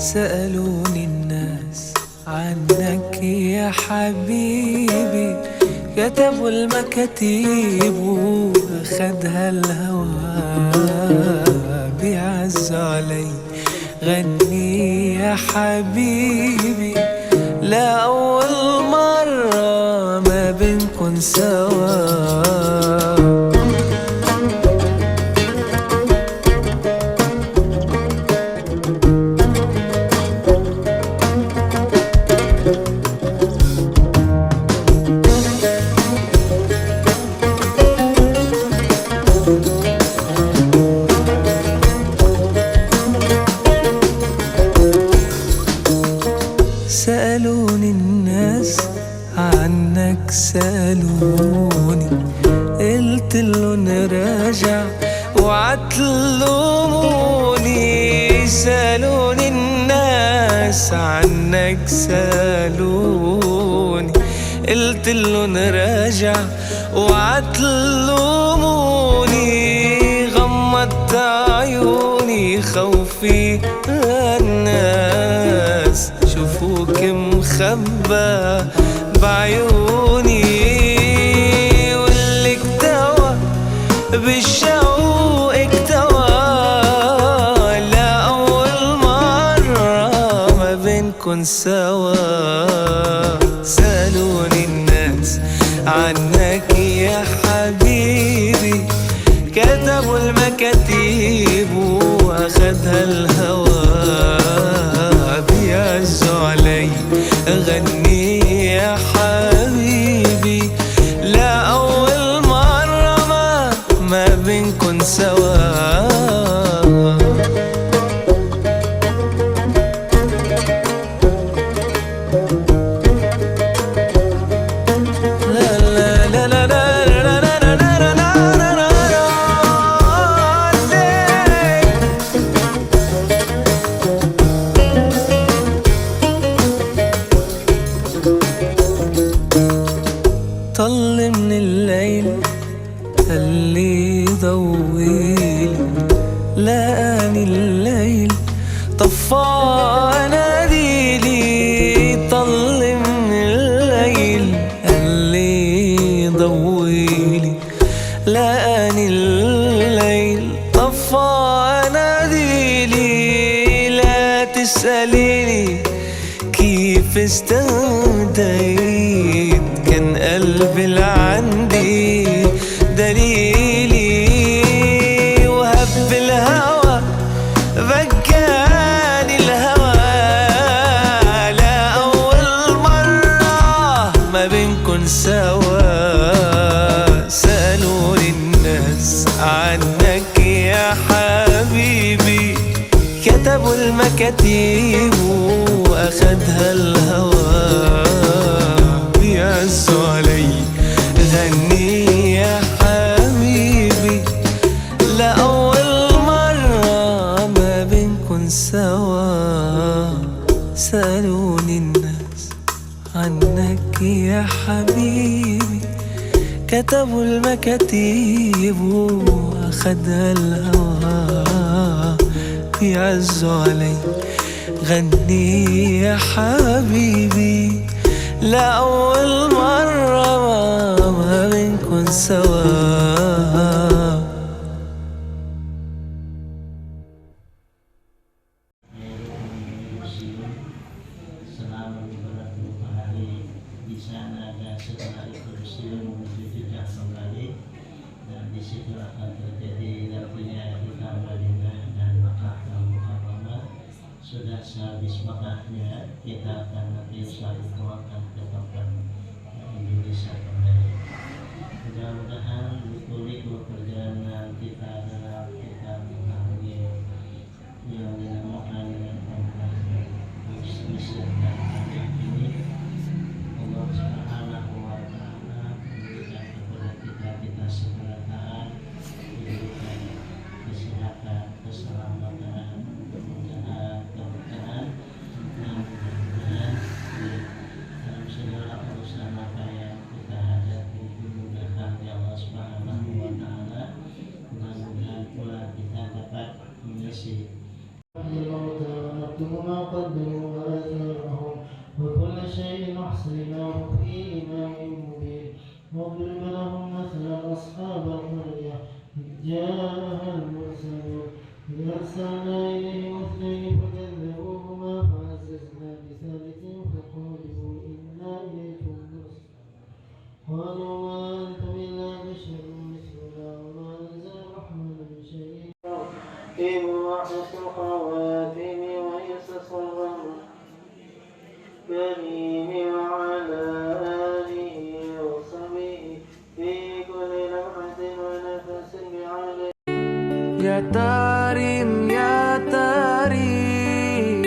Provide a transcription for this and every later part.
سألوني الناس عنك يا حبيبي، كتبوا المكاتيب وأخدها الهوى. بيعز علي غني يا حبيبي، لا أول مرة ما بنكون سوا. سألوني الناس عنك سألوني، قلت لهم راجع وعتلوموني. سألوني الناس عنك سألوني، قلت لهم راجع وعتلوموني. غمضت عيوني خوفي الناس شوفوك مخبى بعيوني، واللي اكتوى بالشوق اكتوى. لا أول مرة ما بنكون سوا. سألوني الناس عنك يا حبيبي، كتبوا المكاتيب وأخدها الهوى. بيعزوا علي غني يا حبيبي، لا أول مرة ما بنكون سوا. طل من الليل اللي ضويلي، لقاني الليل طفى ناديلي. طل من الليل اللي ضويلي، لقاني الليل طفى ناديلي. لا تسأليني كيف استهديت، كان قلبي اللي عندي دليلي. وهب الهوى فجاني الهوى، لا أول مرة ما بنكون سوا. سألوني الناس عنك يا حبيبي، كتبوا المكاتيب وأخدها الهوى. بيعزوا علي غني يا حبيبي، لا أول مرة ما بنكون سوا. سألوني الناس عنك يا حبيبي، كتبوا المكاتيب وأخدها الهوى. بيعزوا علي غني يا حبيبي، لا أول مرة ما بنكون سوا. Selama beberapa hari di sana ada setelah itu Muslim menuju Jeddah kembali, dan di situ akan terjadi nantinya kita Madinah dan Makkah dan Mukarramah. Sudah sehabis Makkahnya kita akan nanti akan ke tempat Indonesia kembali. Mudah-mudahan dikulik perjalanan kita adalah kita mengalami yang dinamakan Mesir dan ini. Allah Subhanahu wa Ta'ala memberikan kepada kita segala taat, diberikan kesehatan, keselamatan, kemudahan, keberkahan, dan mudah-mudahan dalam segala urusan apa yang kita hadapi dimudahkan oleh Allah Subhanahu wa Ta'ala. Mudah-mudahan pula kita dapat mengisi ونكتب ما قدموا وآثارهم وكل شيء أحصيناه في إمام مبين واضرب لهم مثلا أصحاب القرية إذ جاءها المرسلون إذ أرسلنا إليهم اثنين فكذبوهما فعززنا بثالث فقالوا إنا إليكم مرسلون قالوا ما أنتم إلا بشر مثلنا وما أنزل الرحمن من شيء إن واحد الخواتم ويسس الغمر كريم وعلى آله وصحبه في كل لمحة ونفس بعليه يا تريم يا تريم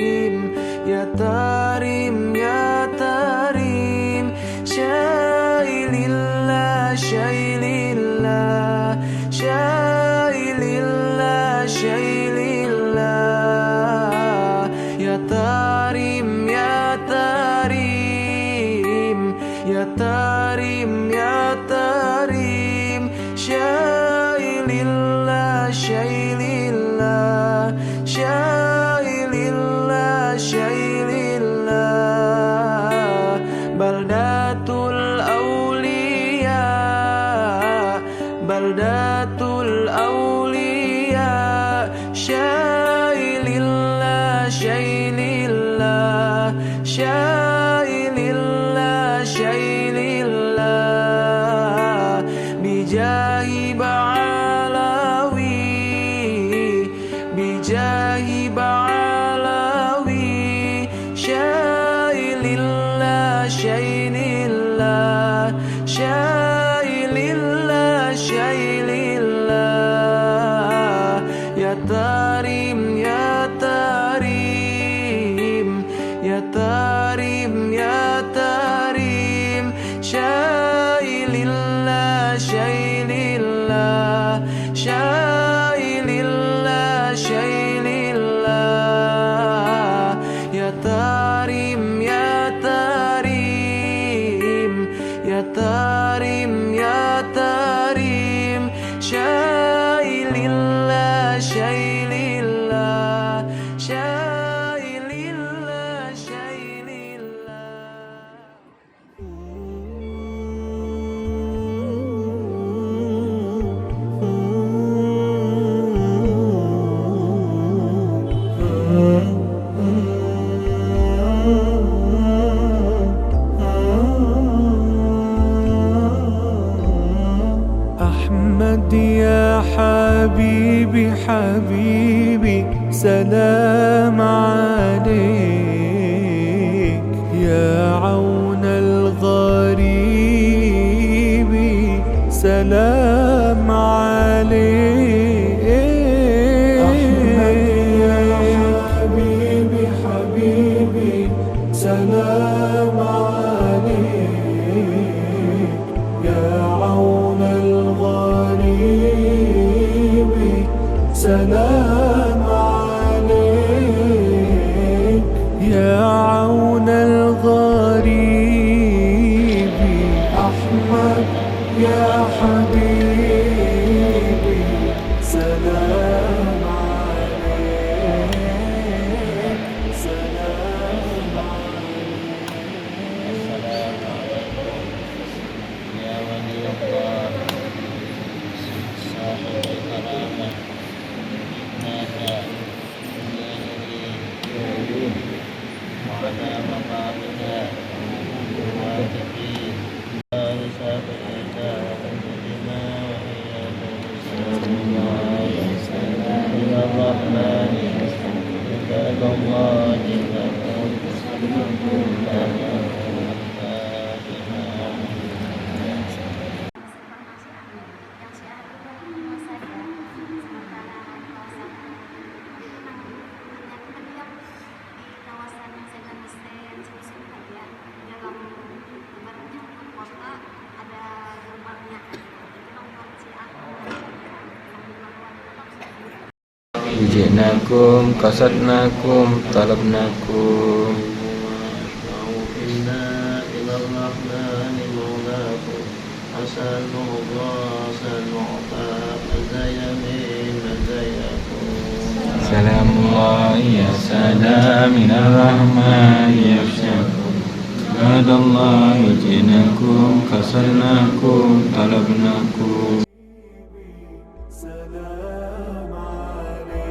يا تريم يا تريم شايل الله شايل الله شايل الله شايل الله يا تريم يا تريم يا تريم يا تريم شايل الله شايل الله شايل الله شايل الله بلدة الأولياء بلدة الأولياء شايل الله شايل الله شايل الله شايل الله بجاه بعلوي بجاه بعلوي شايل الله شايل الله شايل الله شايل الله يا تريم يا تريم يا تريم يا تريم شايل الله شايل الله شايل الله شايل الله يا تريم يا تريم يا تريم يا تريم شايل الله شايل الله شايل الله شايل أحمد يا حبيبي حبيبي سلام عليك يا عون الغريب سلام عليك أحمد يا حبيبي حبيبي سلام عليك يا عون الغريب سلام عليك يا عون الغريب أحمد يا حبيبي سلام عليك سلام عليك السلام عليكم يا ولي الله صاحب الكرامة ماذا يريد وعلى مقامك واجبين رسالة بما إلى الرحمن عباد الله Wijinakum, qasadnakum, talabnakum. إنا إلى الرحمن مولاكم حسن الله سنعطى ماذا يمين ماذا يكون Salamullah ya salam minar rahman ya syafir. Badallah wajinakum kasarnakum talabnakum. سلام عليك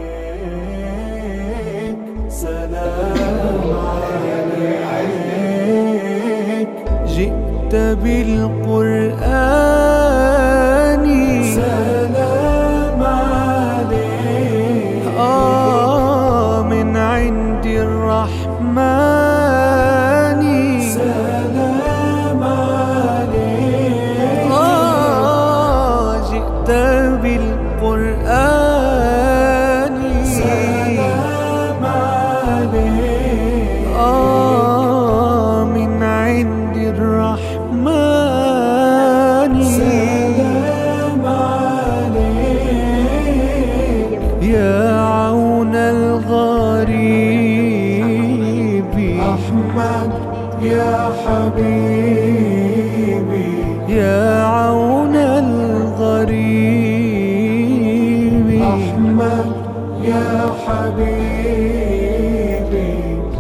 سلام عليك جئت بالقرآن سلام عليك من عند الرحمن سلام عليك جئت بالقرآن سلام عليك من عند الرحمن سلام عليك يا عون الغريب أحمد يا حبيبي يا عون الغريب أحمد يا حبيبي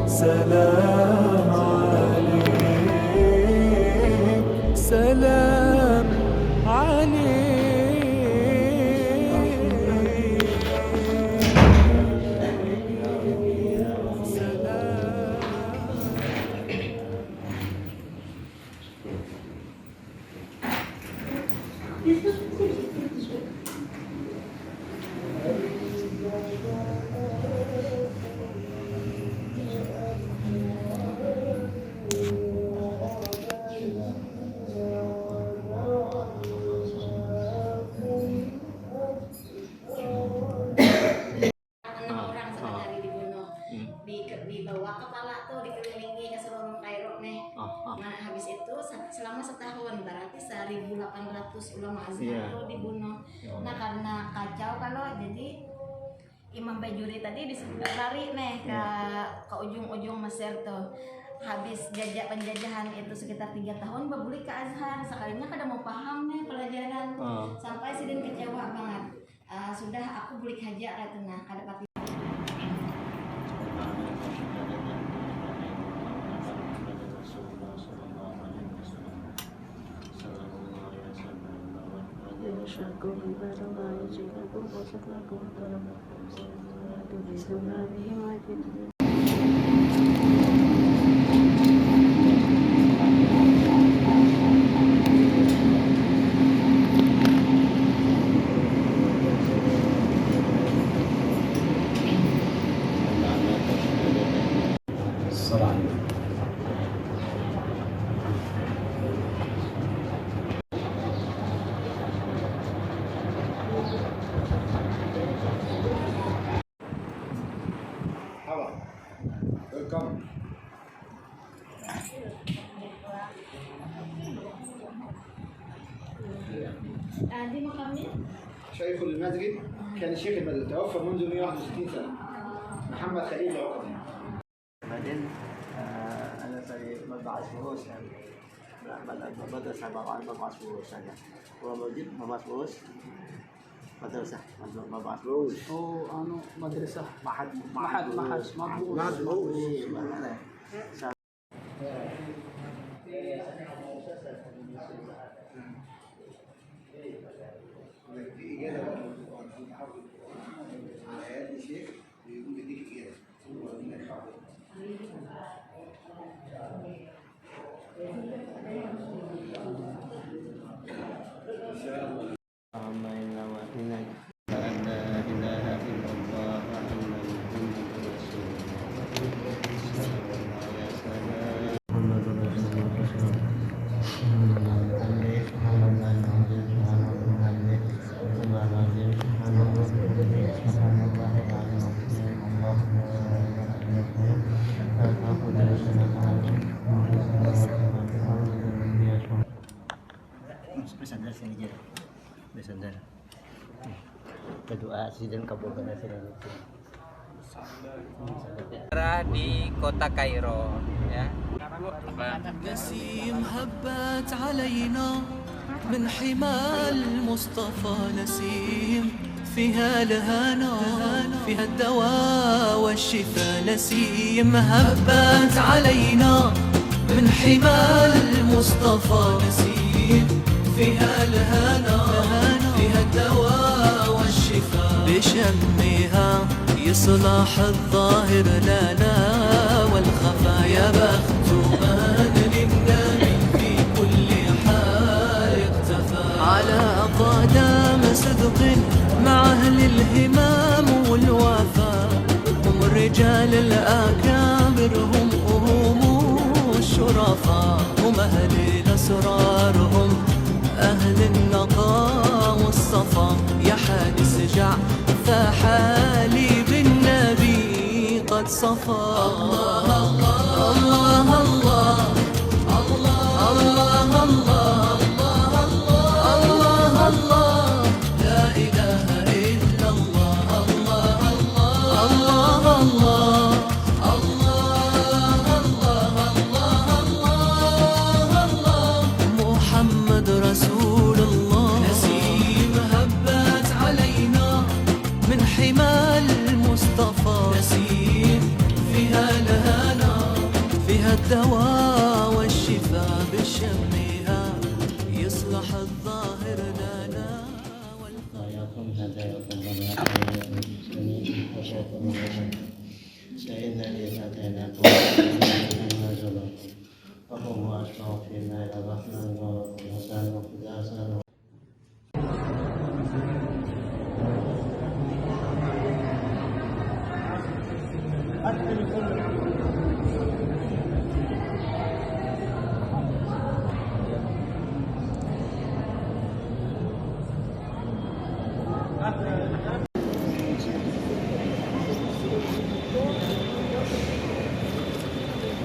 سلام عليك سلام orang sebenarnya dibunuh, dibawa kepala tuh dikelilingi ke seluruh Kairo nih. Nah habis itu selama setahun berarti 1.800 ulama Azhar tuh dibunuh. Nah karena kacau kalau jadi Imam Bajuri tadi disuruh lari nih ke ujung-ujung Mesir tuh. Habis penjajahan itu sekitar 3 tahun berbalik ke Azhar. Sekalinya kada mau paham nih pelajaran. Sampai Sidin kecewa banget. Sudah aku balik aja katanya kada pati. Di makamnya شيخ المسجد كان شيخ المسجد توفى منذ 161 سنة محمد خليل العقدي. بعدين أنا في مبعث فلوس يعني مدرسة مبعث فلوس يعني هو موجود مبعث فلوس مدرسة مبعث فلوس أنا مدرسة معهد في إجازة آيات الشيخ بيقول يديك إجازة ودينا الحق. Bersandar sini aja, bersandar. Berdoa sih dan kabulkan hasil itu. Di kota Kairo, ya. نسيم هبت علينا من حمى المصطفى نسيم فيها الهنا فيها الدواء والشفاء نسيم هبت علينا من حمى المصطفى نسيم فيها الهنا فيها الدواء والشفاء بشمها يصلح الظاهر لنا والخفا يا بخت من للنبي في كل حال اقتفى على قدم صدق مع أهل الهمام والوفاء هم الرجال الأكابر هم الشرفاء هم أهل الأسرار هم أهل النقاء والصفا يا حادث جع فحالي بالنبي قد صفى الله الله الله الله الله الله الله الله لا إله إلا الله الله الله الله محمد رسول الله نسيم هبت علينا من حمى المصطفى نسيم فيها الهنا فيها الدواء والشفاء بشمها يصلح الظاهر لنا ويقوم هذا فإن لفتنكم نزل وهم أستغفرنا إلى الرحمن والرحمن والرحمن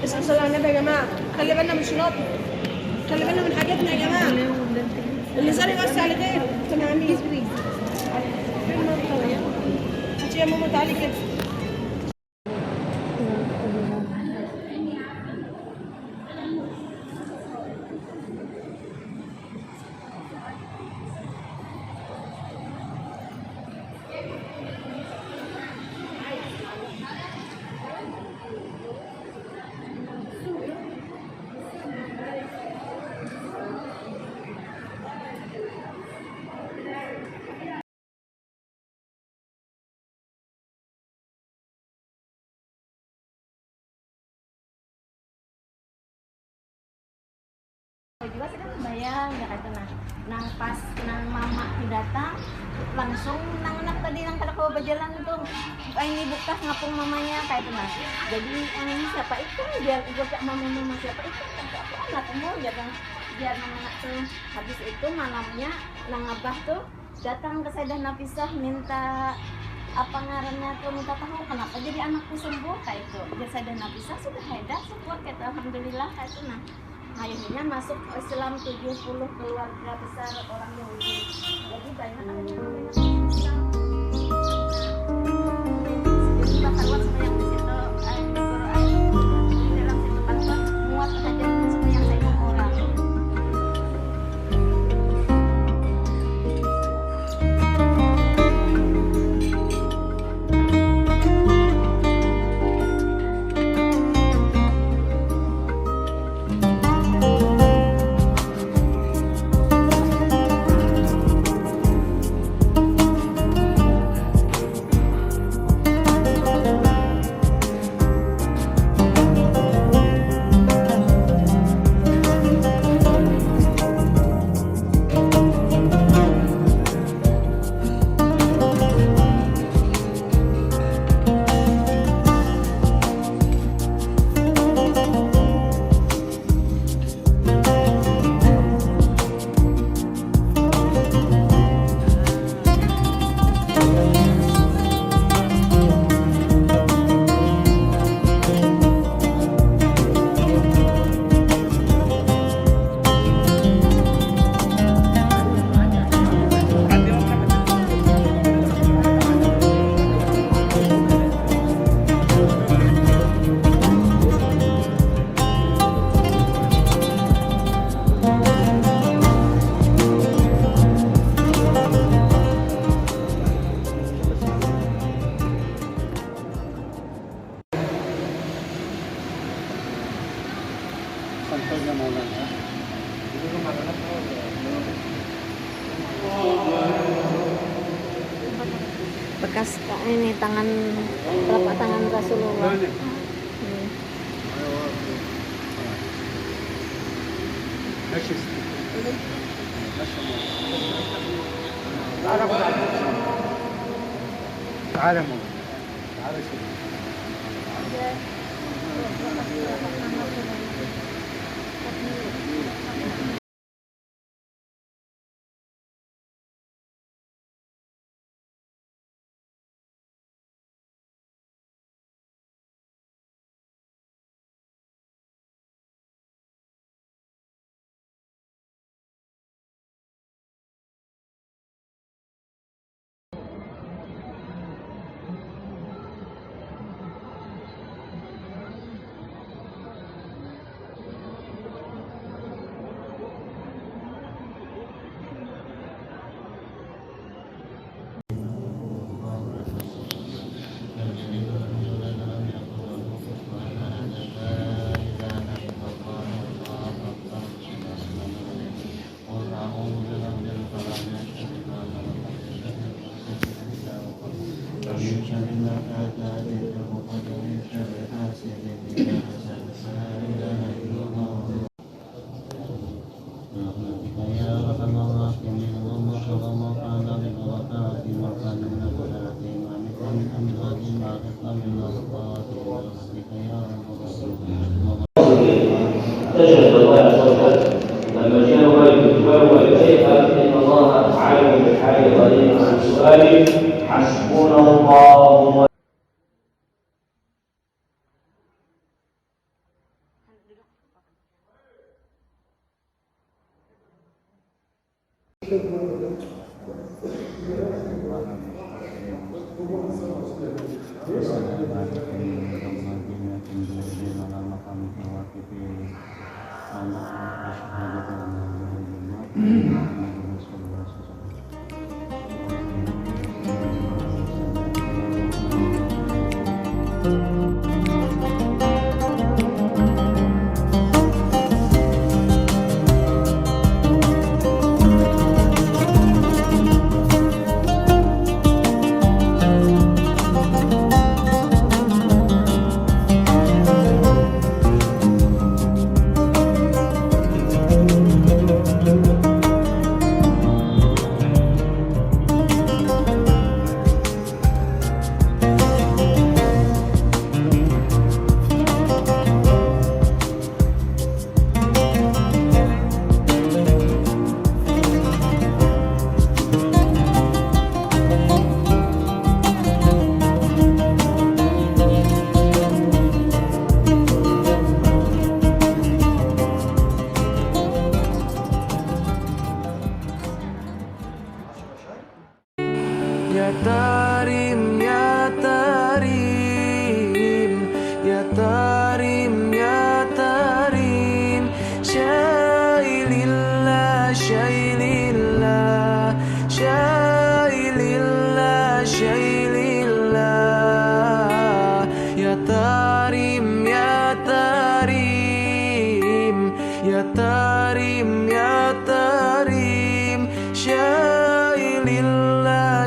اسمع صلى على النبي يا جماعة، خلي بالنا من شنطنا، خلي بالنا من حاجاتنا يا جماعة. اللي زار يوسع على غيره، استنى يا عمي. هاتي يا ماما تعالي كده. juga sih kan kebayang ya kata nang pas nang mama datang langsung nang anak tadi nang kada kau berjalan itu ini buka ngapung mamanya kayak itu mas jadi ini siapa itu biar gue cak mama siapa itu apa anak mau jangan biar nang anak tuh habis itu malamnya nang abah tuh datang ke saya dan Nafisah minta apa ngarannya tuh minta tahu kenapa jadi anakku sembuh kayak itu biar saya dan Nafisah sudah hebat support kayak alhamdulillah kayak itu nah akhirnya masuk Islam 70 keluarga besar orang Yahudi jadi banyak Islam jadi bakal buat semua yang di situ di Quran di dalam situ bakal muat aja semua yang saya orang ترجم مولانا. Bekas ini tangan, telapak tangan Rasulullah. تعالى مولانا. تعالى شوف. تشهد الله عز وجل لما جاءوا الكتاب والكيف ان الله عالم بالحال ظليم عن سؤالي حسبنا الله. Ya Tarim, Ya Tarim, Ya Tarim, Ya Tarim, Syailillah, Syailillah, Syailillah, Syailillah, Ya Tarim, Ya Tarim, Ya Tarim, Ya Tarim, Syailillah,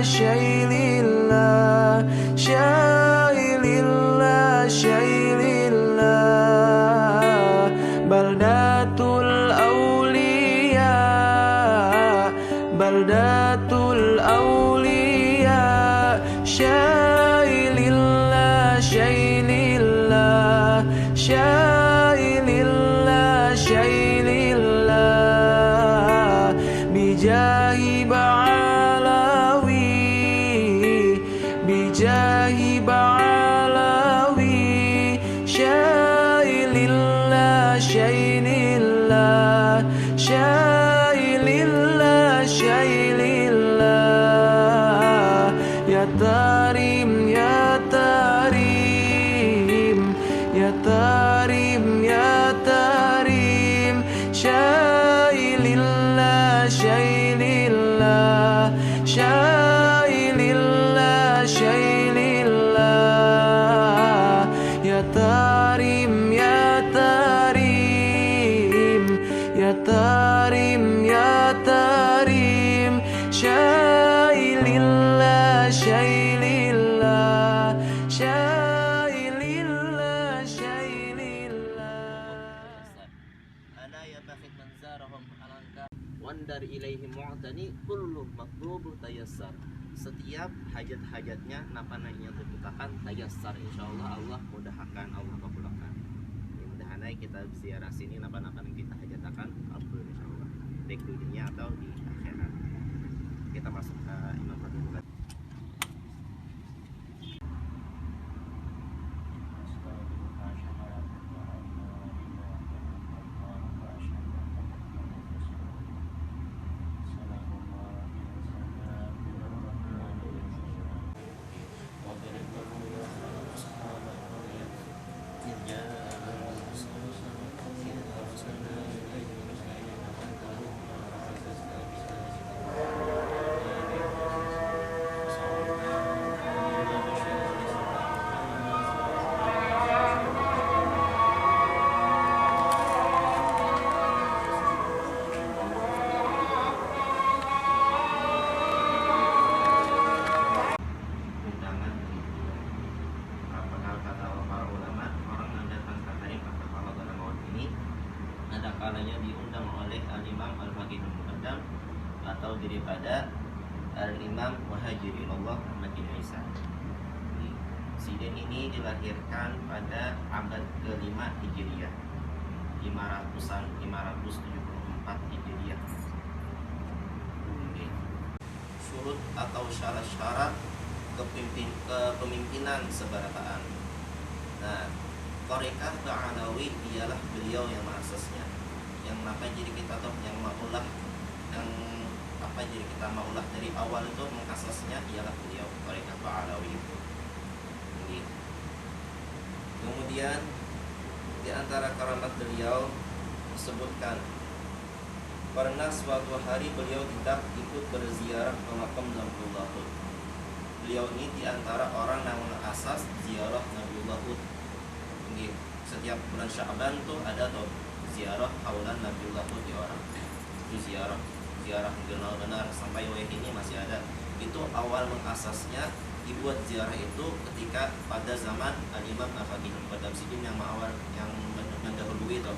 Syailillah, Syailillah, Syailillah, Baldatul Auliya, Baldatul Auliya, Syailillah, Syailillah, Syailillah, Syailillah, Bijahi Ba'alawi, Bijahi Ba'alawi, Syailillah, Syailillah, Syailillah, Syailillah, Ya Tarim, Ya Tarim, Ya Tarim. mandar ilaihi mu'tani kullu matlubu tayassar. Setiap hajat-hajatnya napananya terputakan tayassar, insyaallah Allah mudahkan, Allah kabulkan. Mudah-mudahan kita ziarah sini napa-napa yang kita hajatakan kabul insyaallah, baik di dunia atau di akhirat. Kita masuk ke Imam Fadil. Diundang oleh Al-Imam Al-Faqih Al-Muqaddam atau daripada Al-Imam Muhajirin Allah Ahmad bin Isa. Sidin ini dilahirkan pada abad ke-5 Hijriah, 574 Hijriah. Surut atau syarat-syarat kepemimpinan sebarataan. Nah, Thariqah Ba'alawi ialah beliau yang mengasasnya. Yang apa jadi kita tahu yang maulah, yang apa jadi kita maulah dari awal itu mengasasnya ialah beliau Thariqah Ba'alawi. Kemudian di antara karamat beliau disebutkan pernah suatu hari beliau tidak ikut berziarah ke makam Nabiullah Hud. Beliau ini di antara orang yang mengasas ziarah Nabiullah Hud. Setiap bulan Sya'ban tuh ada tuh ziarah haulan Nabiullah Hud di orang. Itu ziarah benar-benar sampai wayah ini masih ada. Itu awal mengasasnya, dibuat ziarah itu ketika pada zaman Al-Imam Al-Faqih Al-Muqaddam Sidin yang awal yang mendahului itu.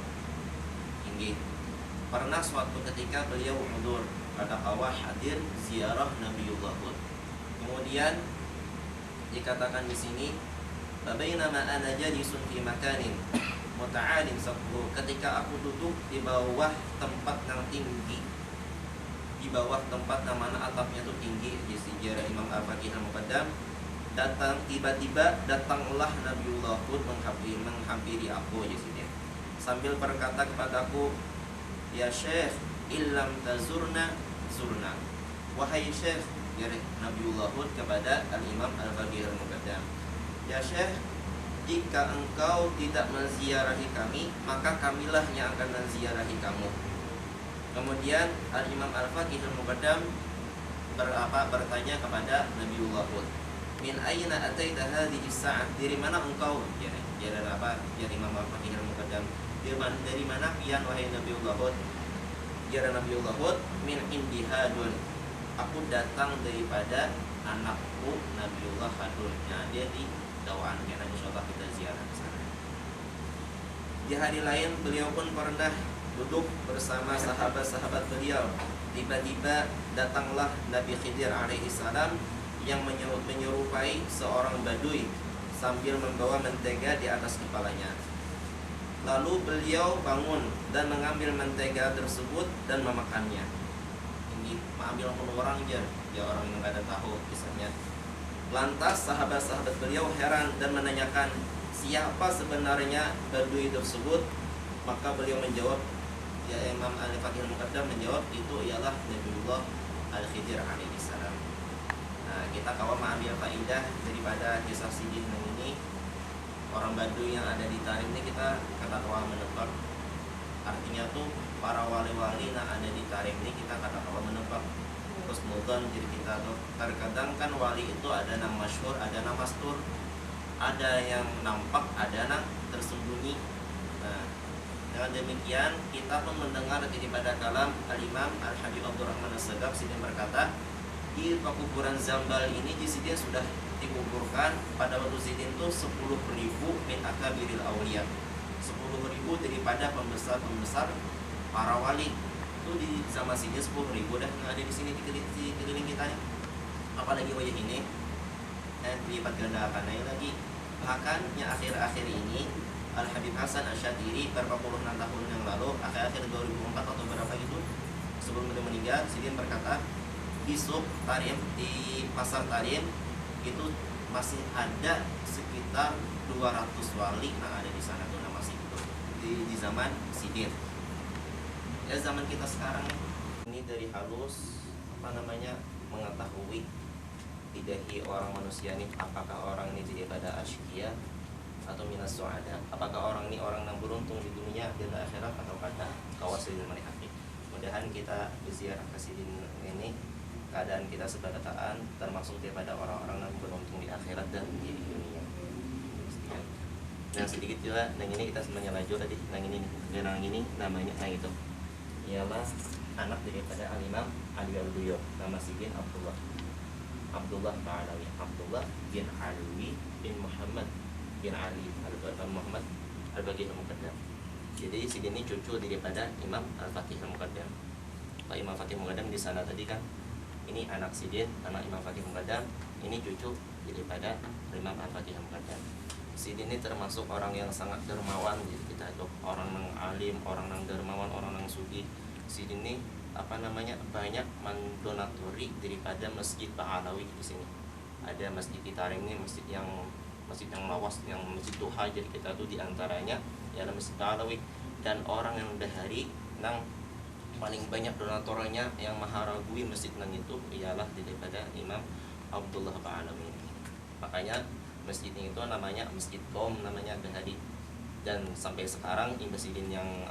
Pernah suatu ketika beliau mundur pada kawah hadir ziarah Nabiullah Hud. Kemudian dikatakan di sini bainama ana jalisun fi makanin muta'alin sabbu, ketika aku duduk di bawah tempat yang tinggi, di bawah tempat yang mana atapnya itu tinggi, di sejarah Imam Al-Faqih Al-Muqaddam, datang tiba-tiba datanglah Nabiullah Hud menghampiri aku di sini sambil berkata kepadaku, ya Syekh, illam tazurna zurna. Wahai Syekh, ya Nabiullah Hud kepada Al-Imam Al-Faqih Al-Muqaddam, ya Syekh, jika engkau tidak menziarahi kami, maka kamilah yang akan menziarahi kamu. Kemudian Al-Imam Al-Faqih Al-Muqaddam bertanya kepada Nabiullah Hud, min ayna ataita hadhihi sa'ah, dari mana engkau? Ya Imam Al-Faqih Al-Muqaddam, dari mana pian wahai Nabiullah Hud? Ya Nabiullah Hud, min indihadun, aku datang daripada anakku Nabiullah Hadun. Nah, dia di Dawaan, karena insyaallah kita ziarah ke sana. Di hari lain beliau pun pernah duduk bersama sahabat-sahabat beliau. Tiba-tiba datanglah Nabi Khidir alaihi salam yang menyerupai seorang badui sambil membawa mentega di atas kepalanya. Lalu beliau bangun dan mengambil mentega tersebut dan memakannya. Ini mengambil orang aja, ya orang yang nggak ada tahu kisahnya. Lantas sahabat-sahabat beliau heran dan menanyakan siapa sebenarnya badui tersebut. Maka beliau menjawab, ya Imam Al-Faqih Al-Muqaddam menjawab, itu ialah Nabiullah Al-Khidir alaihi salam. Nah, kita kalau mengambil faidah daripada kisah Sidin ini, orang badui yang ada di Tarim ini kita kata kawa menebak. Artinya tuh para wali-wali yang ada di Tarim ini kita kata kawa menebak. Terus mudhan diri kita tuh. Terkadang kan wali itu ada yang masyhur, ada yang mastur, ada yang nampak, ada yang tersembunyi. Nah, dengan demikian kita pun mendengar daripada kalam Al-Imam Al-Habib Abdurrahman As-Sagaf Sidin berkata, di pekuburan Zambal ini di Sidin sudah dikuburkan pada waktu Sidin itu 10.000 min akabiril awliya, 10.000 daripada pembesar-pembesar para wali. itu di sama sini 10.000 dah yang ada di sini di keliling kita nih. Apalagi wajah ini dilipat gandakan lagi. Bahkan yang akhir-akhir ini Al Habib Hasan Asyadiri beberapa puluh tahun yang lalu, akhir-akhir 2004 atau berapa gitu, sebelum beliau meninggal, Sidin berkata di Suq Tarim, di pasar Tarim itu masih ada sekitar 200 wali yang ada di sana tuh, masih itu di zaman Sidin. Ya zaman kita sekarang ini dari halus mengetahui lidahi orang manusia ini, apakah orang ini jadi pada asyikia atau minas su'ada, apakah orang ini orang yang beruntung di dunia dan akhirat atau pada kawasil manihati. Mudahan kita berziarah ke Sidin ini keadaan kita sebadataan termasuk daripada orang-orang yang beruntung di akhirat dan di dunia. Nah sedikit juga, yang ini kita semuanya lanjut tadi, yang ini namanya itu ialah anak daripada Al-Imam Ali Al-Buyo, nama Sidin Abdullah Ta'alawi, Abdullah bin Alwi bin Muhammad bin Ali Muhammad Al-Baqi Al-Muqaddam. Jadi Sidin ini cucu daripada Imam Al-Faqih Al-Muqaddam. Pak Imam Faqih Al-Muqaddam di sana tadi kan, ini anak Sidin, anak Imam Faqih Al-Muqaddam, ini cucu daripada Imam Al-Faqih Al-Muqaddam. Sidin ini termasuk orang yang sangat dermawan, jadi kita itu orang yang alim, orang yang dermawan, orang yang sugi. Sidin ini banyak mendonatori daripada Masjid Ba'alawi di sini. Ada masjid di Tarim ini, masjid yang lawas, yang masjid duha, jadi kita tuh diantaranya ialah Masjid Ba'alawi. Dan orang yang dahari nang paling banyak donatornya yang maharagui masjid nang itu ialah daripada Imam Abdullah Ba'alawi. Makanya masjid ini itu namanya Masjid Qom, namanya dahari. Dan sampai sekarang Sidin yang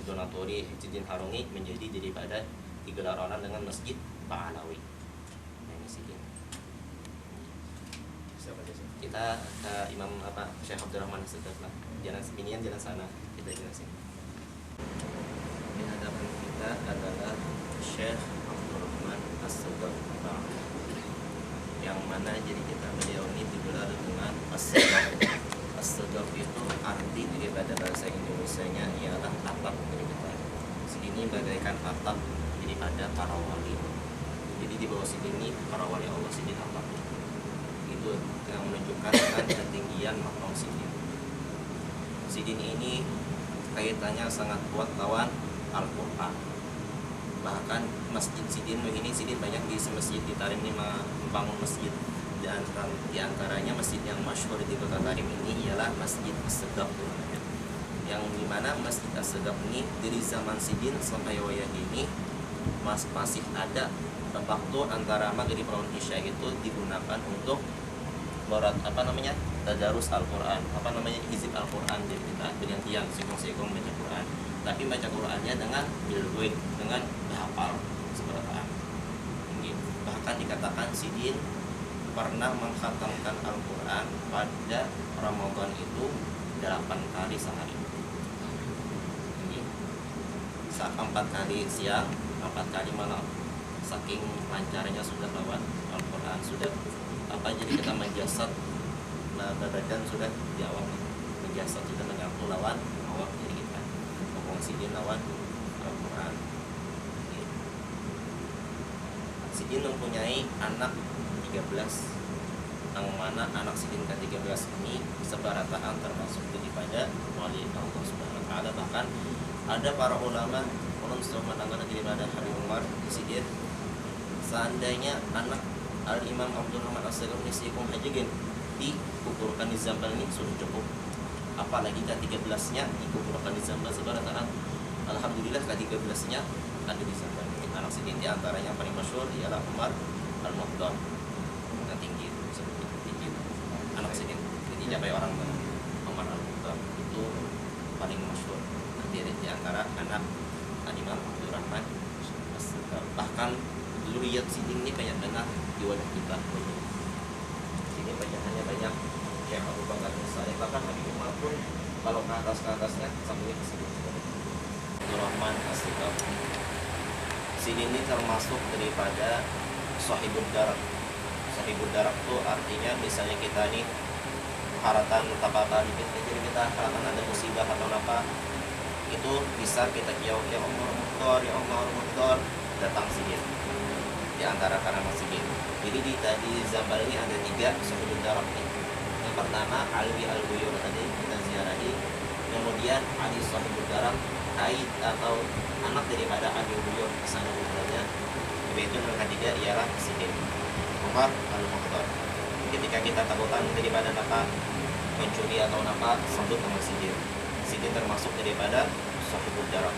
donatori Sidin Harungi menjadi daripada digelar orang dengan Masjid Ba'alawi. Nah ini Sidin. Kita ke Imam Syekh Abdurrahman As-Sadaf lah. Jalan sepinian, jalan sana kita jelasin. Di hadapan kita adalah Syekh Abdurrahman As-Sadaf, yang mana jadi kita beliau ini digelar dengan As-Sadaf. As-Sadaf itu arti daripada bahasa Indonesianya ialah atap dari kita. Sini bagaikan atap daripada para wali. Jadi di bawah sini para wali Allah sini atap. Itu yang menunjukkan dengan ketinggian makam Sidin. Sidin ini kaitannya sangat kuat lawan Al-Quran. Bahkan masjid Sidin ini Sidin banyak di masjid di Tarim ini membangun masjid. Dan di antaranya masjid yang masyhur di kota Tarim ini ialah Masjid As-Sadaf, yang dimana Masjid As-Sadaf ini dari zaman Sidin sampai wayah ini masih ada. Waktu antara maghrib lawan isya itu digunakan untuk tadarus Al-Quran, hizib Al-Quran. Jadi kita bergantian sekong-sekong baca Quran, tapi baca Qurannya dengan bilguid, dengan hafal seberapa. Bahkan dikatakan Sidin pernah mengkhatamkan Al-Quran pada Ramadan itu 8 kali sehari. 4 kali siang, 4 kali malam. Saking lancarnya sudah lawan Al-Quran, sudah jadi kita menjasad badan sudah jawab, menjasad sudah menyatu lawan awak jadi kita ngomong Sidin lawan Al-Quran. Sidin mempunyai anak 13, yang mana anak Sidin ke-13 ini sebarataan termasuk daripada wali Allah Subhanahu wa taala. Bahkan ada para ulama sudah menanggapi daripada Habib Umar Sidin, seandainya anak Al-Imam Abdurrahman As-Sadaf ini sikung hajigin dikuburkan di Zambal ini sudah cukup, apalagi ke-13-nya dikuburkan di Zambal sebarataan. Alhamdulillah ke-13-nya ada di Zambal. Anak Sidin di antaranya yang paling masyhur ialah Umar Al-Muqdam, yang tinggi, tinggi. Anak Sidin jadi apa orang Umar Al-Muqdam itu paling masyhur di antara anak Imam Abdurrahman As-Sadaf. Bahkan zuriyat Sidin ini banyak benar di wadah kita. Sini bacaannya banyak, Syekh Abu Bakar misalnya, bahkan Habib Umar pun kalau ke atasnya sampai ke sini. Abdurrahman As-Sadaf. Sidin ini termasuk daripada Sahibul Darak. Sahibul Darak itu artinya misalnya kita ini haratan apa-apa, jadi kita haratan ada musibah atau apa, itu bisa kita jauh, ya Allah Muhdar, ya Allah Muhdar, datang Sidin di antara karangan Sidin. Jadi di Zambal ini ada 3 sahibul darah nih. Yang pertama Alwi Al-Buyur tadi kita ziarahi, kemudian Ali sahibul darah Aid atau anak daripada Ali Buyur sana hubungannya, yaitu yang ketiga ialah Sidin Umar Al-Mukhtar. Ketika kita takutan daripada apa mencuri atau apa, sambut sama Sidin. Sidin termasuk daripada sahibul darah.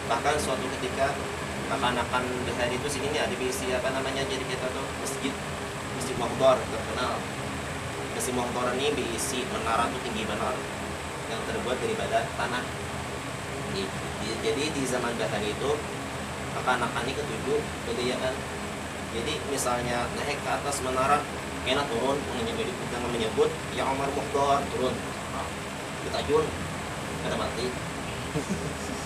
Bahkan suatu ketika akan hari itu Sidin ini ada diisi apa namanya, jadi kita tuh masjid Muhdar terkenal. Masjid Muhdar ini diisi menara tuh tinggi benar yang terbuat daripada tanah. Jadi di zaman Bahari itu akan-akan ini ketujuh kegayaan. Jadi misalnya naik ke atas menara, kena turun dengan menyebut ya Umar Muhdar, turun ketajun kada mati.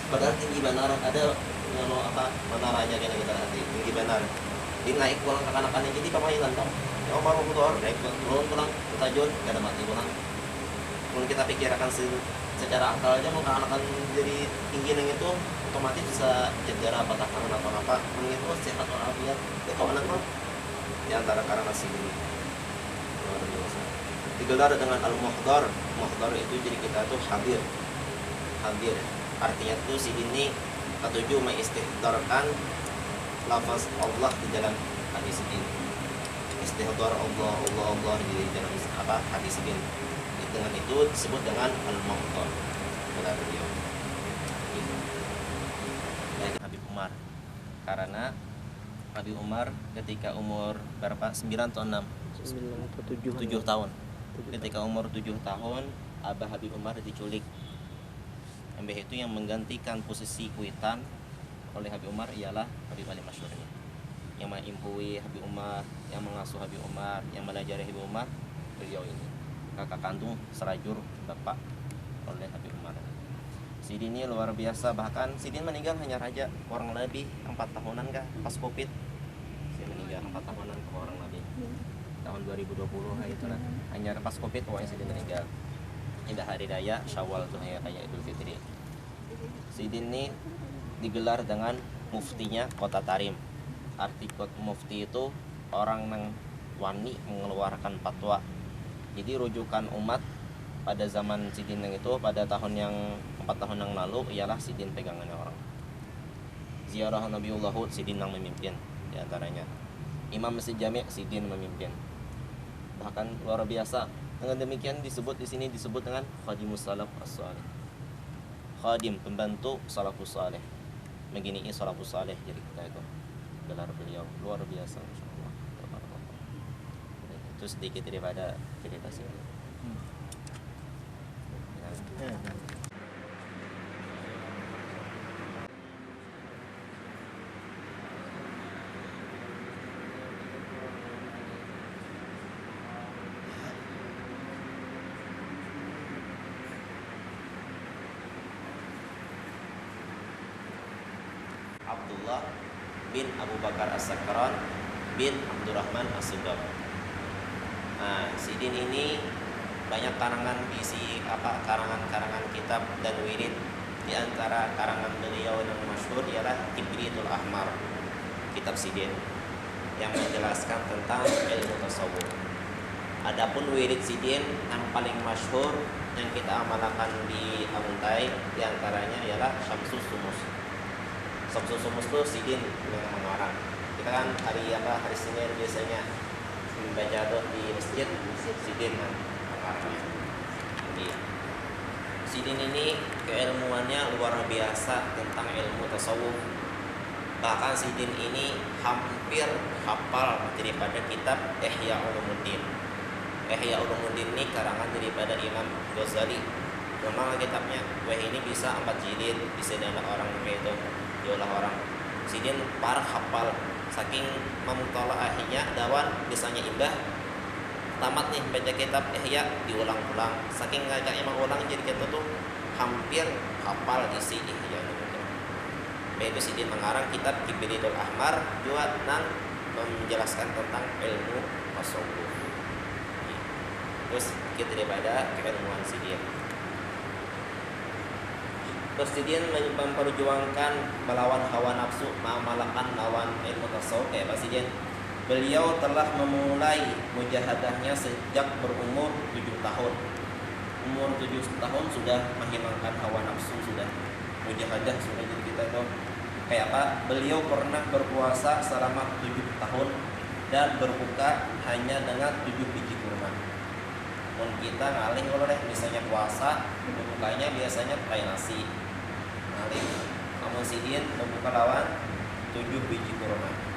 Padahal tinggi benar, ada yang apa menaranya kita hati tinggi benar. Dia naik pulang akan-akan jadi pemainan tau. Ya Umar Muhdar, naik turun pulang ketajun kada mati pulang. Kalau kita pikirkan secara akal aja mau akan jadi tinggi neng itu otomatis bisa cedera patah tangan atau apa, itu sehat walafiat. Ya kawan mah di antara karena Sidin luar biasa. Digelar dengan Al-Muhdar. Muhdar itu jadi kita tuh hadir. Artinya tuh Sidin ini ketujuh mengistihdharkan lafaz Allah di dalam hadis Sidin. Istihdhar Allah di dalam apa hadis Sidin. Dengan itu disebut dengan Al-Muhdar. Kata beliau. Habib Umar. Karena Habib Umar ketika umur berapa? 9 atau 6? 7 tahun. Ketika umur 7 tahun, Abah Habib Umar diculik. Mbah itu yang menggantikan posisi Kuitan oleh Habib Umar ialah Habib Ali Masyhur ini. Yang mengimpui Habib Umar, yang mengasuh Habib Umar, yang melajari Habib Umar, beliau ini. Kakak kandung serajur bapak oleh Habib Umar. Sidin ini luar biasa, bahkan Sidin meninggal hanya raja, kurang lebih 4 tahunan kah pas Covid. Sidin meninggal 4 tahunan kurang lebih. Tahun 2020 itu lah. Hanya pas Covid pokoknya Sidin meninggal. Indah hari raya Syawal tuh ya kayak Idul Fitri. Sidin ini digelar dengan muftinya Kota Tarim. Arti mufti itu orang yang wani mengeluarkan fatwa. Jadi rujukan umat pada zaman Sidin yang itu pada tahun yang 4 tahun yang lalu ialah Sidin pegangannya orang. Ziarah Nabiullah Hud Sidin yang memimpin di antaranya. Imam Masjid Jami' Sidin memimpin. Bahkan luar biasa. Dengan demikian disebut di sini disebut dengan khadimus salaf as-salih. Khadim pembantu salafus salih. Begini salafus salih jadi kita itu gelar beliau luar biasa insyaallah. Itu sedikit daripada cerita sini. Abdullah bin Abu Bakar As-Sakran bin Abdurrahman As-Sudab. Nah, Sidin ini banyak karangan diisi karangan kitab dan wirid. Di antara karangan beliau yang masyhur ialah Kibritul Ahmar, kitab Sidin yang menjelaskan tentang ilmu tasawuf. Adapun wirid Sidin yang paling masyhur yang kita amalkan di Amuntai di antaranya ialah Syamsus Sumus. Syamsus Sumus itu Sidin yang mengarang. Kita kan hari Senin biasanya membaca doa di masjid Sidin mengarangnya. Jadi Sidin ini keilmuannya luar biasa tentang ilmu tasawuf. Bahkan Sidin ini hampir hafal daripada kitab Ihya Ulumuddin. Ihya Ulumuddin ini karangan daripada Imam Ghazali. Memang kitabnya, wah ini bisa 4 jilid, bisa dana orang itu, diolah orang. Sidin parah hafal, saking memutola'ahnya dawan biasanya indah. Tamat nih baca kitab Ihya diulang-ulang, saking ngajak emang ulang jadi kita tuh hampir hafal isi Ihya itu. Yaitu Sidin mengarang kitab Kibritul Ahmar juga nang menjelaskan tentang ilmu tasawuf. Terus kita daripada keilmuan Sidin. Terus Sidin memperjuangkan melawan hawa nafsu, mengamalkan lawan ilmu tasawuf kayak Pak Sidin. Beliau telah memulai mujahadahnya sejak berumur 7 tahun. Umur 7 tahun sudah menghilangkan hawa nafsu, sudah mujahadah, sudah jadi kita tuh kayak apa? Beliau pernah berpuasa selama 7 tahun dan berbuka hanya dengan 7 biji kurma. Pun kita ngalih oleh misalnya puasa, berbukanya biasanya pakai nasi. Ngalih, kamu Sidin berbuka lawan 7 biji kurma.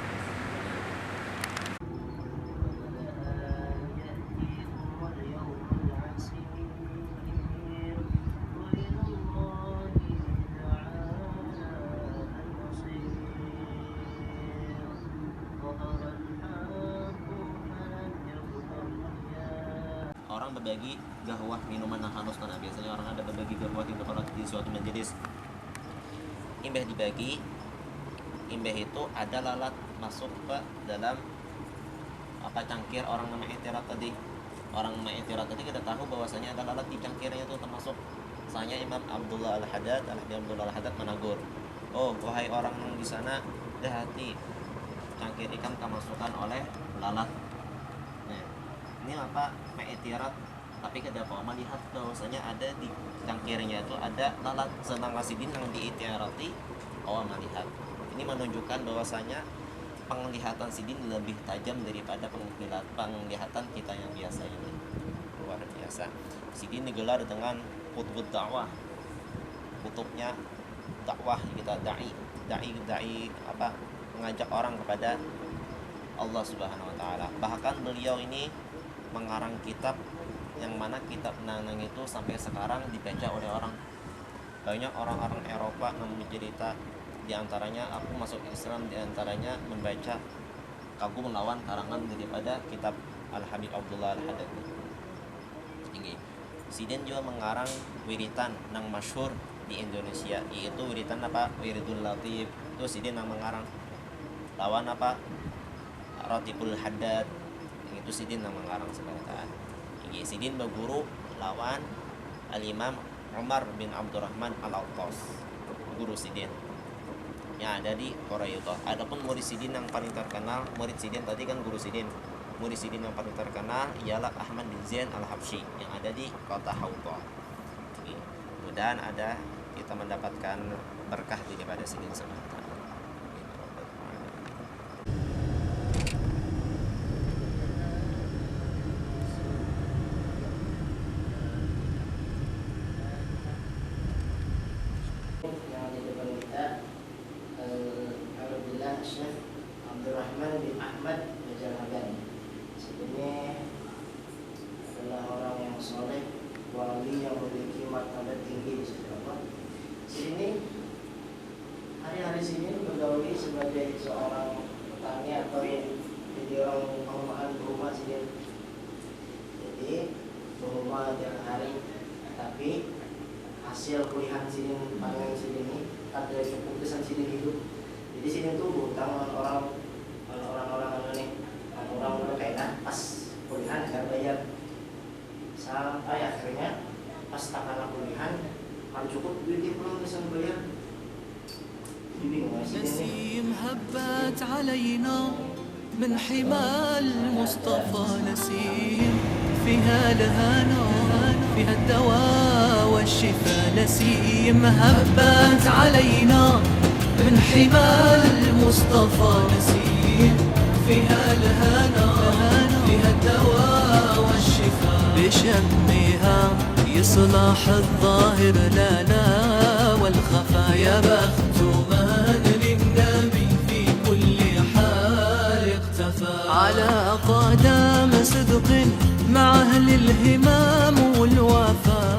Orang berbagi gahwah minuman yang hanus, karena biasanya orang ada berbagi gahwah itu kalau di suatu majelis imbah dibagi, imbah itu ada lalat masuk ke dalam apa cangkir orang nama i'tirad tadi. Orang nama i'tirad tadi kita tahu bahwasanya ada lalat di cangkirnya itu, termasuk misalnya Imam Abdullah Al-Haddad, Abdullah Al-Haddad menegur, oh wahai orang yang di sana, hati cangkir ikan kemasukan oleh lalat. Nah, ini apa i'tirad, tapi kita melihat bahwasanya ada di cangkirnya itu ada lalat, sedang Sidin yang di'tirati melihat. Ini menunjukkan bahwasanya penglihatan Sidin lebih tajam daripada penglihatan kita yang biasa ini. Luar biasa. Sidin digelar dengan qutbud dakwah. Kutubnya dakwah kita, dai apa? Mengajak orang kepada Allah Subhanahu wa taala. Bahkan beliau ini mengarang kitab yang mana kitab Nanang itu sampai sekarang dibaca oleh orang banyak, orang-orang Eropa yang mencerita. Di antaranya aku masuk Islam, di antaranya membaca kagum lawan karangan daripada kitab Al-Habib Abdullah Al-Haddad. Ini Sidin juga mengarang wiritan yang masyhur di Indonesia, yaitu wiritan apa? Wiridul Latif. Itu Sidin yang mengarang. Lawan apa? Ratibul Haddad. Itu Sidin yang mengarang sekarang. Ini Sidin berguru lawan Al-Imam Umar bin Abdurrahman Al-Attas, guru Sidin yang ada di Qurayyudah. Adapun murid Sidin yang paling terkenal, murid Sidin tadi kan guru Sidin. Murid Sidin yang paling terkenal ialah Ahmad bin Zain Al-Habsyi yang ada di kota Hauta. Mudah-mudahan ada kita mendapatkan berkah daripada Sidin semata. Syekh Abdurrahman bin Ahmad Al-Jalagani. Sebenarnya adalah orang yang soleh, wali yang memiliki martabat tinggi di sini. Hari-hari sini bergauli sebagai seorang petani atau jadi orang pengusaha berumah sini. Jadi berumah tiap hari, tapi hasil kuliah sini, panen sini, ada keputusan sini hidup. Jadi sini tuh hutang orang-orang ini, orang kayak pas kuliah nggak bayar, sampai akhirnya pas takaran kuliah kan cukup duit belum bisa bayar. نسيم هبت علينا من حمى المصطفى، نسيم فيها الهنا، فيها الدواء والشفاء. نسيم هبت علينا من حمى المصطفى، نسيم فيها الهنا، فيها الدواء والشفاء. بشمها يصلح الظاهر لنا والخفايا، بخت من للنبي في كل حال اقتفى. على قدم صدق مع أهل الهمام والوفاء،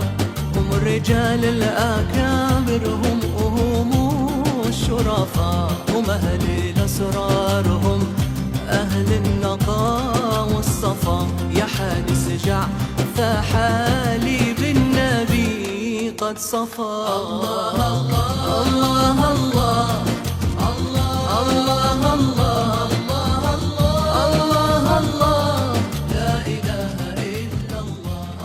هم الرجال الأكابر، هم الشرفاء، هم أهل الأسرار، هم أهل النقاء والصفا. يا حادث جع فحالي بالنبي قد صفى. الله الله الله الله الله الله الله الله لا إله إلا الله.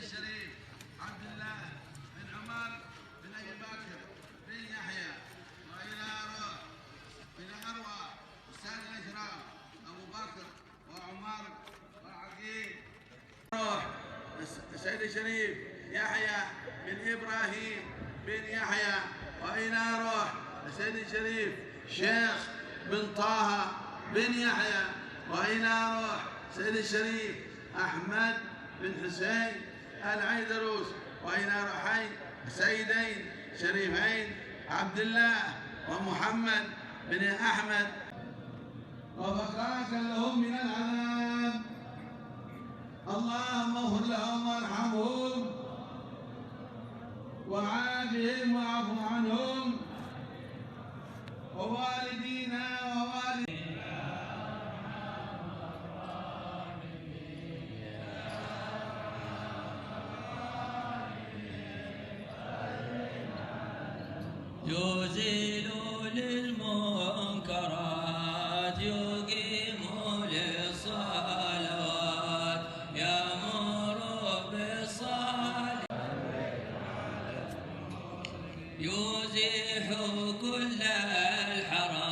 الشريف عبد الله بن عمر بن أبي بكر بن يحيى، وإلى روح إلى أروى أستاذ الأشراف أبو بكر وعمر وعقيل. روح السيد الشريف يحيى بن إبراهيم بن يحيى، وإلى روح السيد الشريف شيخ بن طه بن يحيى، وإلى روح سيد الشريف أحمد بن حسين العيدروس، وإلى روحي السيدين شريفين عبد الله ومحمد بن أحمد، وفقاك لهم من العذاب. اللهم اغفر لهم وارحمهم وعافهم واعف عنهم، ووالدينا يزيل للمنكرات، يقيم للصلوات، يأمر بالصلاة، يزيح كل الحرام.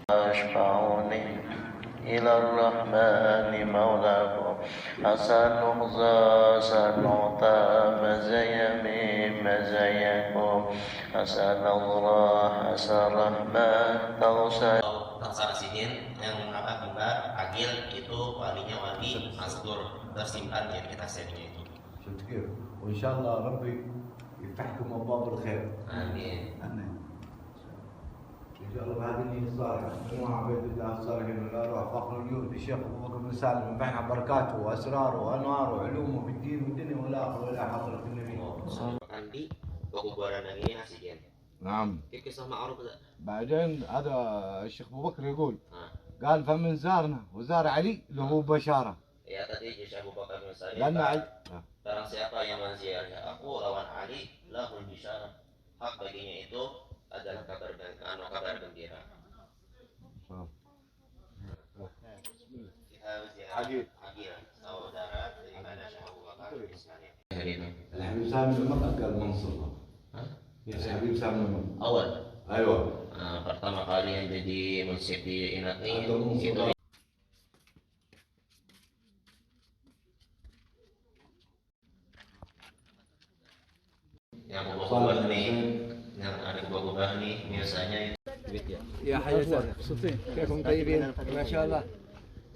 أشفعوني إلى الرحمن مولاكم حسن نغزى سنعطى مزيمين مزيكم حسن الله حسن الرحمن تغسى Taksara sidin yang kembar agil itu walinya wali masdur tersimpan di kita sendiri itu. شفت كيف؟ وإن شاء الله ربي يفتحكم أبواب الخير. آمين. آمين. إن شاء الله بهذه النية الصالحة مجموعة عبيد الله الصالحين من الأرواح فخر اليوم بشيخ أبو بكر بن سالم ينفعنا بركاته وأسراره وأنواره وعلومه في الدين والدنيا والآخرة وإلى حضرة النبي. Di Bogor ini Hasiden. نعم. Kisah ma'ruf بعدين هذا الشيخ أبو بكر يقول قال فمن زارنا وزار علي له بشارة. Ya tadi Syekh Abu Bakar bin Salim. Barang siapa yang menziarahi aku lawan Ali lahul bisyarah. Hak baginya itu adalah kabar gembira. Agil saudara dari mana Syekh Abu Bakar bin Salim. الحبيب سامي المطر قال منصور. الحبيب سامي المطر. Awal. أيوه. Pertama kali yang jadi munsif di Inat ini itu. Yang berubah nih, yang ada berubah nih biasanya itu. يا حي صوتين كيفكم طيبين ما شاء الله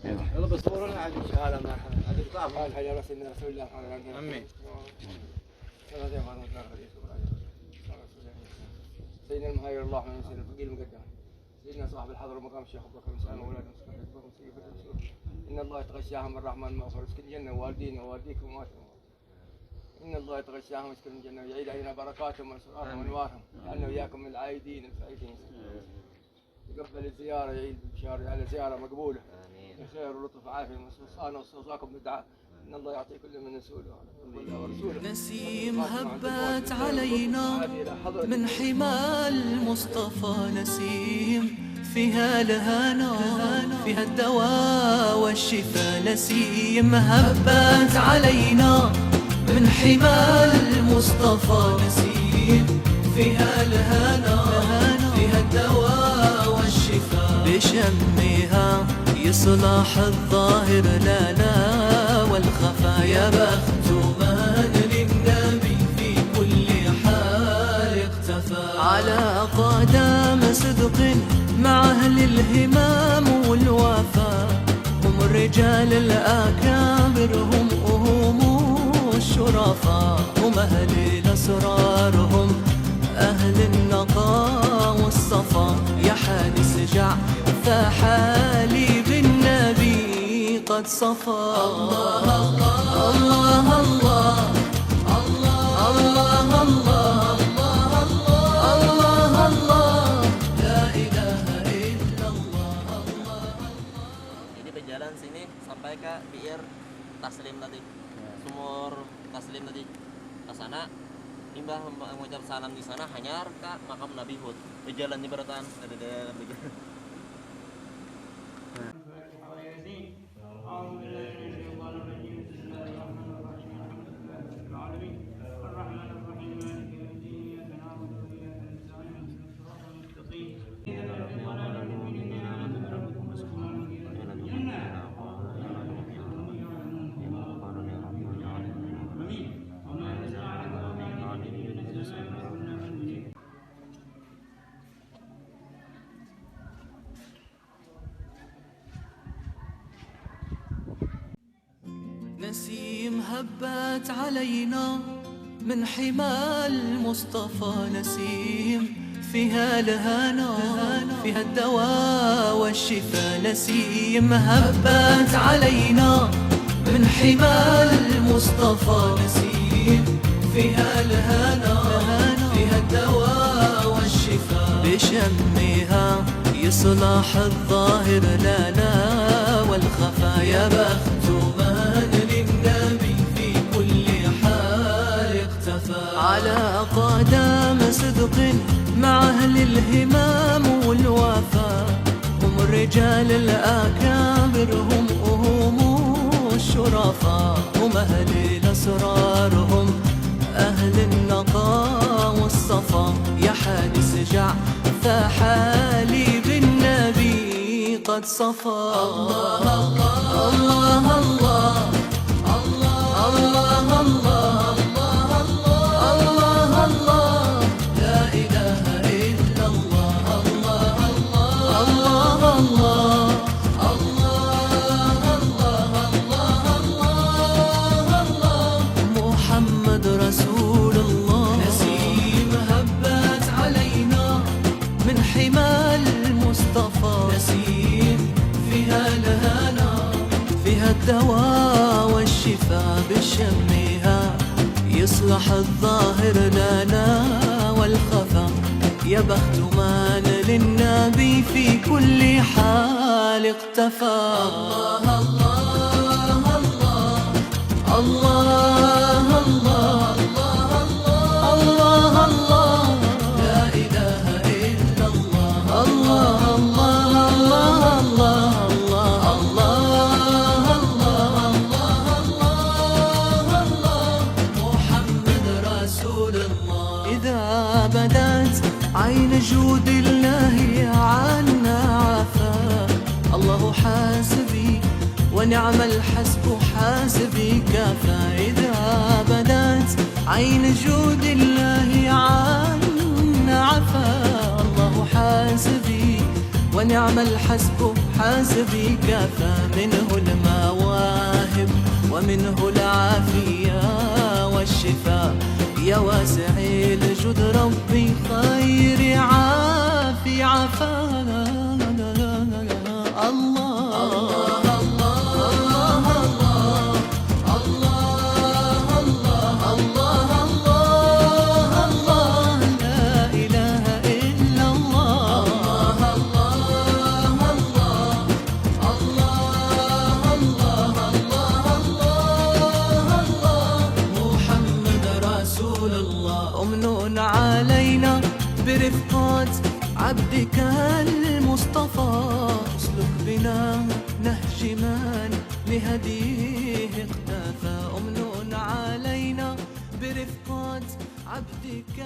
يلا بالصورة لنا عاد شهادة مرحبا عاد الطعم قال حي رسول الله امين سيدنا المهير الله من سيدنا الفقير المقدم سيدنا صاحب الحضر ومقام الشيخ ابو بكر مسالم واولاد ان الله يتغشاهم الرحمن مغفر اسكن الجنه والدينا ووالديكم وماتهم إن الله يتغشاهم ويسكن الجنة ويعيد علينا بركاتهم وأسرارهم وأنوارهم لأنه إياكم من العايدين الفائزين. يقبل الزيارة يعيد بشارة على زيارة مقبولة. آمين. بخير ولطف وعافية أنا وصاكم بالدعاء إن الله يعطي كل من نسوله ورسوله. نسيم هبت علينا من حمى المصطفى نسيم فيها الهنا فيها الدواء والشفاء نسيم هبت علينا من حمى المصطفى نسيم فيها الهنا فيها الدواء والشفاء بشمها يصلح الظاهر لا لا والخفا يا بخت من للنبي في كل حال اختفى على قدم صدق مع أهل الهمام والوفا هم الرجال الأكابر هم الشرفاء هم أهل الأسرار هم أهل النقاء والصفا يا حالي سجع فحالي بالنبي قد صفى الله الله الله الله الله الله الله الله لا إله إلا الله. Ini berjalan sini sampai ke biir Taslim tadi. Sumur Taslim tadi ke sana, Imbah mengucap salam di sana hanya ke makam Nabi Hud. Berjalan di beratan ada dalam berjalan. نسيم هبت علينا من حمى المصطفى نسيم فيها الهنا فيها الدواء والشفاء نسيم هبت علينا من حمى المصطفى نسيم فيها الهنا فيها الدواء والشفاء بشمها يصلح الظاهر لا لا والخفا يا بخت من للنبي في كل حال اختفى على قدم صدق مع أهل الهمام والوفا هم الرجال الأكابر هم الشرفاء هم أهل الأسرار هم أهل النقاء والصفا قد صفى. الله الله الله الله الله الله الله الله لا إله إلا الله. الله الله الله محمد رسول الله. نسيم هبت علينا من حمى المصطفى. نسيم فيها الهنا فيها الدواء والشفاء. بشمها يصلح الظاهر لنا والخفا. يا بخت من للنبي في كل حال اقتفى. الله الله الله الله الله الله لا إله إلا الله. الله الله الله الله الله محمد رسول الله. إذا بدت عين جود الله عنا عفا. الله حاسبي ونعم الحسب حاسبي كفى. إذا بدت عين جود الله عنا عفا. الله حاسبي ونعم الحسب حاسبي كفى. منه المواهب ومنه العافية والشفاء. يا واسع الجود ربي خير عافي عفا. الله برفقات عبدك المصطفى. اسلك بنا نهج من لهديه اقتفى. أمن علينا برفقات عبدك